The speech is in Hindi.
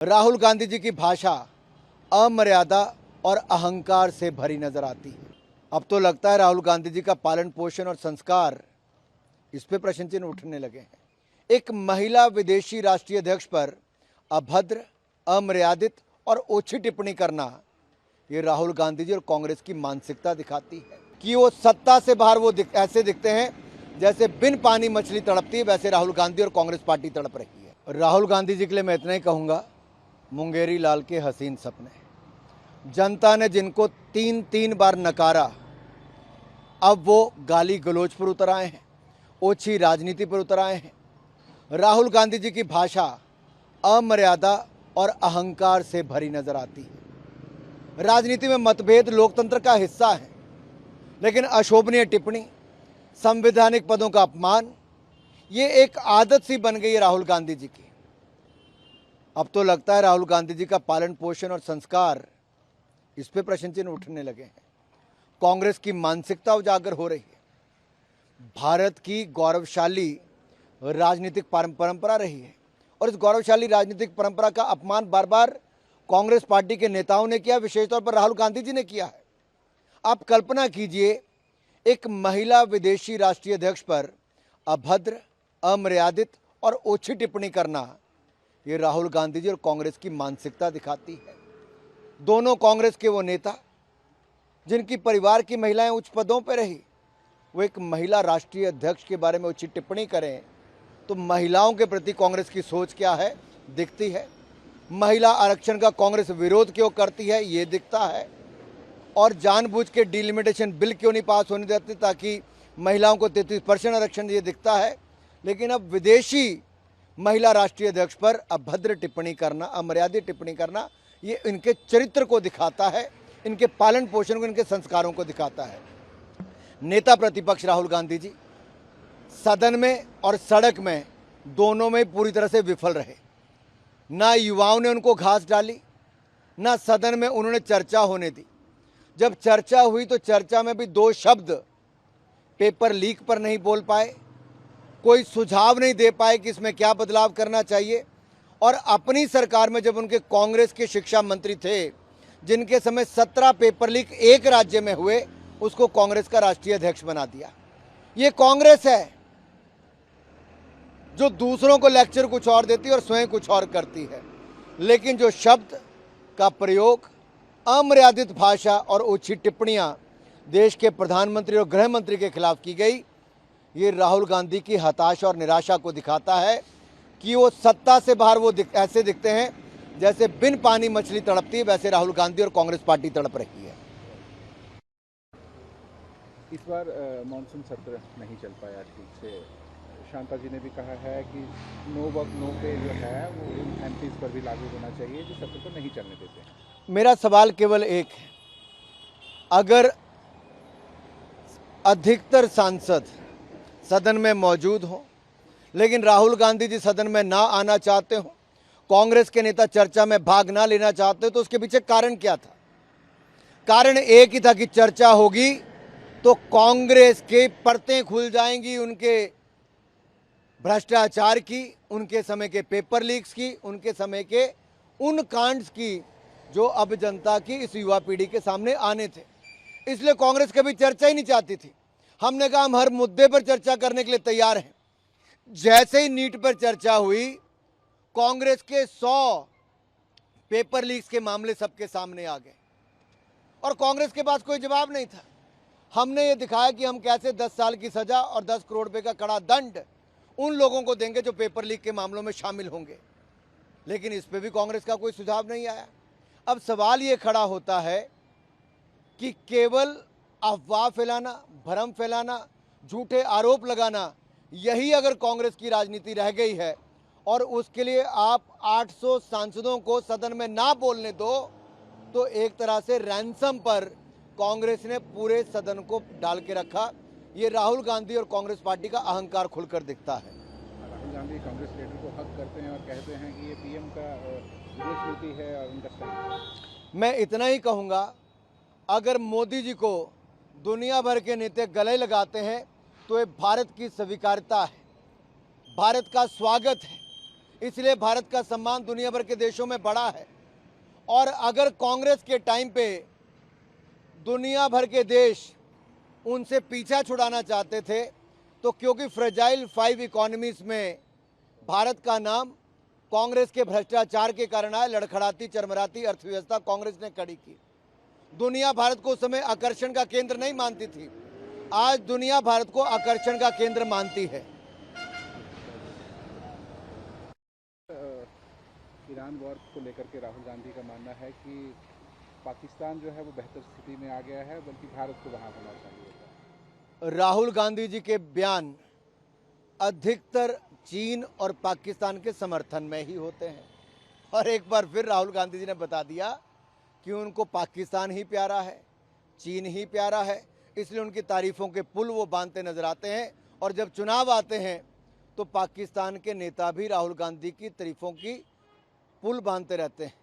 राहुल गांधी जी की भाषा अमर्यादा और अहंकार से भरी नजर आती है। अब तो लगता है राहुल गांधी जी का पालन पोषण और संस्कार, इस पे प्रश्न चिन्ह उठने लगे हैं। एक महिला विदेशी राष्ट्रीय अध्यक्ष पर अभद्र, अमर्यादित और ओछी टिप्पणी करना, ये राहुल गांधी जी और कांग्रेस की मानसिकता दिखाती है कि वो सत्ता से बाहर ऐसे दिखते हैं जैसे बिन पानी मछली तड़पती है, वैसे राहुल गांधी और कांग्रेस पार्टी तड़प रही है। राहुल गांधी जी के लिए मैं इतना ही कहूंगा, मुंगेरी लाल के हसीन सपने। जनता ने जिनको 3 बार नकारा, अब वो गाली गलौज पर उतर आए हैं, ओछी राजनीति पर उतर आए हैं। राहुल गांधी जी की भाषा अमर्यादा और अहंकार से भरी नजर आती है। राजनीति में मतभेद लोकतंत्र का हिस्सा है, लेकिन अशोभनीय टिप्पणी, संवैधानिक पदों का अपमान, ये एक आदत सी बन गई है राहुल गांधी जी की। अब तो लगता है राहुल गांधी जी का पालन पोषण और संस्कार, इस पे प्रश्न चिन्ह उठने लगे हैं। कांग्रेस की मानसिकता उजागर हो रही है। भारत की गौरवशाली राजनीतिक परंपरा रही है और इस गौरवशाली राजनीतिक परंपरा का अपमान बार बार कांग्रेस पार्टी के नेताओं ने किया, विशेष तौर पर राहुल गांधी जी ने किया है। आप कल्पना कीजिए, एक महिला विदेशी राष्ट्रीय अध्यक्ष पर अभद्र, अमर्यादित और ओछी टिप्पणी करना, ये राहुल गांधी जी और कांग्रेस की मानसिकता दिखाती है। दोनों कांग्रेस के वो नेता जिनकी परिवार की महिलाएं उच्च पदों पर रही, वो एक महिला राष्ट्रीय अध्यक्ष के बारे में उचित टिप्पणी करें तो महिलाओं के प्रति कांग्रेस की सोच क्या है दिखती है। महिला आरक्षण का कांग्रेस विरोध क्यों करती है ये दिखता है, और जानबूझ के डिलिमिटेशन बिल क्यों नहीं पास होने देते ताकि महिलाओं को 33% आरक्षण, ये दिखता है। लेकिन अब विदेशी महिला राष्ट्रीय अध्यक्ष पर अभद्र टिप्पणी करना, अमर्यादित टिप्पणी करना, ये इनके चरित्र को दिखाता है, इनके पालन पोषण को, इनके संस्कारों को दिखाता है। नेता प्रतिपक्ष राहुल गांधी जी सदन में और सड़क में दोनों में पूरी तरह से विफल रहे। ना युवाओं ने उनको घास डाली, ना सदन में उन्होंने चर्चा होने दी। जब चर्चा हुई तो चर्चा में भी 2 शब्द पेपर लीक पर नहीं बोल पाए, कोई सुझाव नहीं दे पाए कि इसमें क्या बदलाव करना चाहिए। और अपनी सरकार में जब उनके कांग्रेस के शिक्षा मंत्री थे, जिनके समय 17 पेपर लीक एक राज्य में हुए, उसको कांग्रेस का राष्ट्रीय अध्यक्ष बना दिया। ये कांग्रेस है जो दूसरों को लेक्चर कुछ और देती है और स्वयं कुछ और करती है। लेकिन जो शब्द का प्रयोग, अमर्यादित भाषा और ओछी टिप्पणियां देश के प्रधानमंत्री और गृह मंत्री के खिलाफ की गई, ये राहुल गांधी की हताशा और निराशा को दिखाता है कि वो सत्ता से बाहर ऐसे दिखते हैं जैसे बिन पानी मछली तड़पती है, वैसे राहुल गांधी और कांग्रेस पार्टी तड़प रही है। इस बार मानसून सत्र नहीं चल पाया ठीक से। शांता जी ने भी कहा है कि नो वर्क नो पे जो है वो एमपीज पर भी लागू होना चाहिए, जो सत्र को नहीं चलने देते हैं। मेरा सवाल केवल एक है, अगर अधिकतर सांसद सदन में मौजूद हों लेकिन राहुल गांधी जी सदन में ना आना चाहते हो, कांग्रेस के नेता चर्चा में भाग ना लेना चाहते हो, तो उसके पीछे कारण क्या था? कारण एक ही था कि चर्चा होगी तो कांग्रेस के परतें खुल जाएंगी, उनके भ्रष्टाचार की, उनके समय के पेपर लीक्स की, उनके समय के उन कांड्स की जो अब जनता की, इस युवा पीढ़ी के सामने आने थे। इसलिए कांग्रेस कभी चर्चा ही नहीं चाहती थी। हमने कहा हम हर मुद्दे पर चर्चा करने के लिए तैयार हैं। जैसे ही नीट पर चर्चा हुई, कांग्रेस के 100 पेपर लीक्स के मामले सबके सामने आ गए और कांग्रेस के पास कोई जवाब नहीं था। हमने ये दिखाया कि हम कैसे 10 साल की सजा और 10 करोड़ रुपए का कड़ा दंड उन लोगों को देंगे जो पेपर लीक के मामलों में शामिल होंगे, लेकिन इस पे भी कांग्रेस का कोई सुझाव नहीं आया। अब सवाल ये खड़ा होता है कि केवल अफवाह फैलाना, भ्रम फैलाना, झूठे आरोप लगाना, यही अगर कांग्रेस की राजनीति रह गई है और उसके लिए आप 800 सांसदों को सदन में ना बोलने दो, तो एक तरह से रैंसम पर कांग्रेस ने पूरे सदन को डाल के रखा। ये राहुल गांधी और कांग्रेस पार्टी का अहंकार खुलकर दिखता है। राहुल गांधी कांग्रेस लीडर को हक करते हैं और कहते हैं कि ये पीएम का विदेश नीति है और उनका सही। मैं इतना ही कहूँगा, अगर मोदी जी को दुनिया भर के नेता गले लगाते हैं तो ये भारत की स्वीकार्यता है, भारत का स्वागत है। इसलिए भारत का सम्मान दुनिया भर के देशों में बढ़ा है। और अगर कांग्रेस के टाइम पे दुनिया भर के देश उनसे पीछा छुड़ाना चाहते थे, तो क्योंकि फ्रेजाइल 5 इकोनॉमीज में भारत का नाम कांग्रेस के भ्रष्टाचार के कारण आया, लड़खड़ाती चरमराती अर्थव्यवस्था कांग्रेस ने खड़ी की। दुनिया भारत को उस समय आकर्षण का केंद्र नहीं मानती थी, आज दुनिया भारत को आकर्षण का केंद्र मानती है। ईरान वॉर को लेकर के राहुल गांधी का मानना है कि पाकिस्तान जो है वो बेहतर स्थिति में आ गया है, बल्कि भारत को वहाँ होना चाहिए था। राहुल गांधी जी के बयान अधिकतर चीन और पाकिस्तान के समर्थन में ही होते हैं। और एक बार फिर राहुल गांधी जी ने बता दिया कि उनको पाकिस्तान ही प्यारा है, चीन ही प्यारा है, इसलिए उनकी तारीफों के पुल वो बांधते नजर आते हैं। और जब चुनाव आते हैं तो पाकिस्तान के नेता भी राहुल गांधी की तारीफों की पुल बांधते रहते हैं।